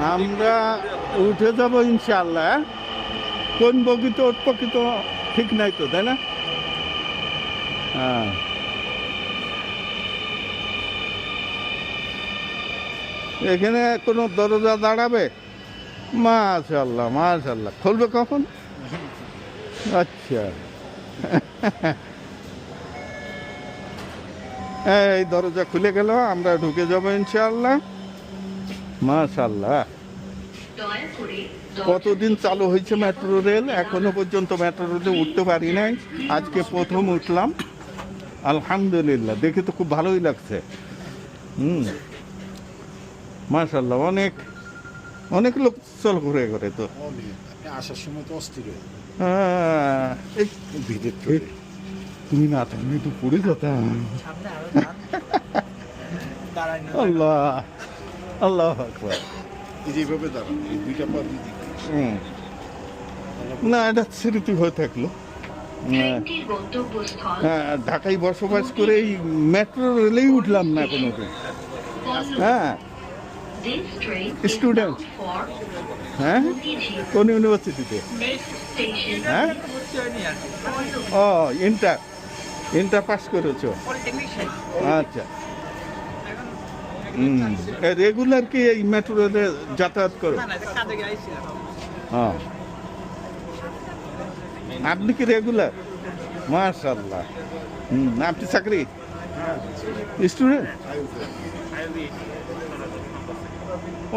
আমরা উঠে যাবো ইনশাআল্লাহ। কোন বগিতে উঠবো কি তো ঠিক নাই তো, তাই না? হ্যাঁ, এখানে কোনো দরজা দাঁড়াবে? মাশাআল্লাহ মাশাআল্লাহ। খুলবে কখন? আচ্ছা, এই দরজা খুলে গেল, আমরা ঢুকে যাবো ইনশাআল্লাহ। মাশাআল্লাহ। কতদিন চালু হয়েছে মেট্রো রেল, এখনো পর্যন্ত মেট্রো রেলে উঠতে পারি নাই, আজকে প্রথম উঠলাম। আলহামদুলিল্লাহ, দেখে তো খুব ভালোই লাগছে। মাশাআল্লাহ, অনেক অনেক লোক চল ঘুরে ঘুরে তো। আসার সময় তো অস্থির ভিড়ের তুমি না থাকলে একটু পড়ে যেতাম। আল্লাহ আল্লাহ আকবার। যেভাবে দাঁড়ান এই দুইটা পা না, এটা স্মৃতি হয়ে থাকলো। হ্যাঁ, ঢাকায় বসবাস করে এই মেট্রো রেলেই উঠলাম না কোনোদিন। হ্যাঁ, স্টুডেন্ট। হ্যাঁ, কোন ইউনিভার্সিটিতে? হ্যাঁ, ও ইন্টার ইন্টার পাস করেছো? আচ্ছা। রেগুলার কি এই মেট্রো রেলে যাতায়াত করো? হ্যাঁ, আপনি কি রেগুলার? মাশাআল্লাহ। আপনি চাকরি স্টুডেন্ট?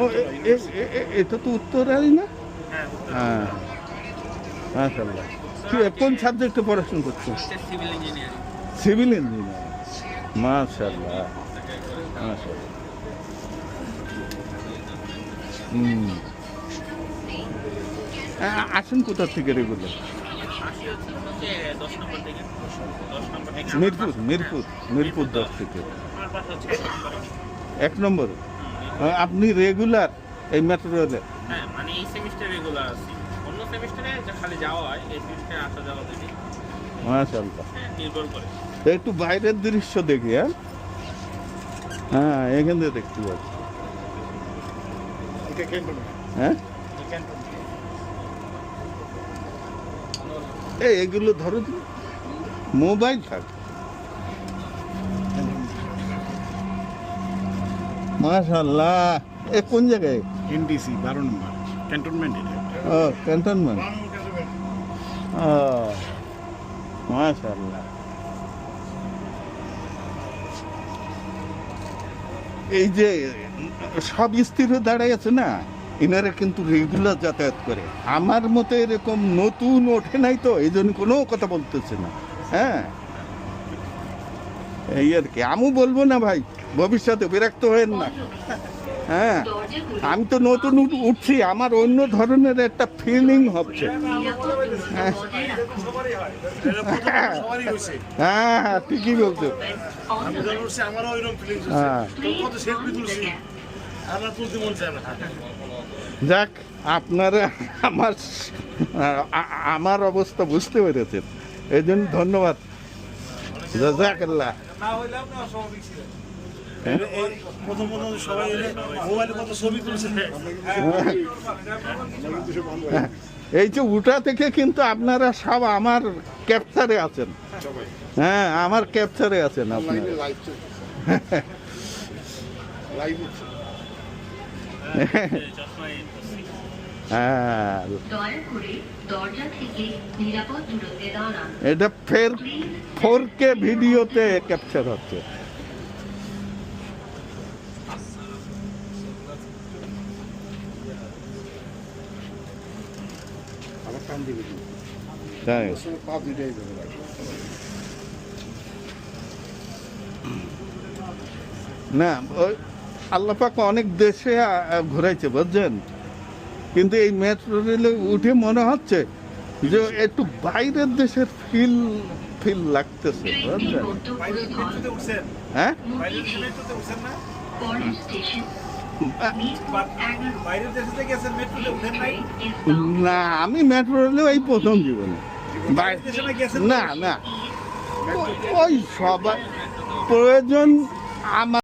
ও, এটা তো উত্তরাই না? হ্যাঁ, মাশাআল্লাহ। কোন সাবজেক্টে পড়াশোনা করছেন? Civil engineer. মাশাআল্লাহ মাশাআল্লাহ। আসেন কোথা থেকে রেগুলার? মিরপুর মিরপুর মিরপুর 10 থেকে। 1 নম্বর। আপনি রেগুলার এই মেট্রো রেলে? হ্যাঁ, মানে এই সেমিস্টার রেগুলার আছি, অন্য সেমিস্টারে খালি যাওয়া হয়, এই সেমিস্টারে আসা যাওয়া দিই। মাশাআল্লাহ, নির্ভর করে। একটু বাইরের দৃশ্য দেখি। হ্যাঁ হ্যাঁ, এখান থেকে দেখতে পাচ্ছি। হ্যাঁ, এগুলো ধরো, মোবাইল থাক। মাশাআল্লাহ। এ কোন জায়গায়? এনডিসি 12 নম্বর ক্যান্টনমেন্ট। ও, ক্যান্টনমেন্ট। ও মাশাআল্লাহ। এই যে সব স্থির হয়ে দাঁড়ায় আছে না, এনারা কিন্তু রেগুলার যাতায়াত করে। আমার মতো এরকম নতুন ওঠে নাই তো, এই জন্য কোনো কথা বলতেছে না। হ্যাঁ, এই আর কি। আমি বলবো না ভাই, ভবিষ্যতে বিরক্ত হয়েন না। হ্যাঁ, আমি তো নতুন উঠছি, আমার অন্য ধরনের একটা ফিলিং হচ্ছে। হ্যাঁ হ্যাঁ, ঠিকই বলছো। যাক, আপনারা আমার অবস্থা বুঝতে পেরেছেন, এই জন্য ধন্যবাদ। জাযাকাল্লাহ। এই যে উঠা থেকে কিন্তু আপনারা সব আমার ক্যাপচারে আছেন। হ্যাঁ, আমার ক্যাপচারে আছেন আপনারা। এটা ফের 4K ভিডিওতে ক্যাপচার হচ্ছে। তাই না, ওই আল্লাহ পাক অনেক দেশে ঘুরাইছে বুঝছেন, কিন্তু এই মেট্রো রেলে উঠে মনে হচ্ছে যে একটু বাইরের দেশের ফিল লাগতেছে বুঝছেন। হ্যাঁ, না, আমি মেট্রো রেলে এই প্রথম জীবনে। না না, ওই সবার প্রয়োজন আমার।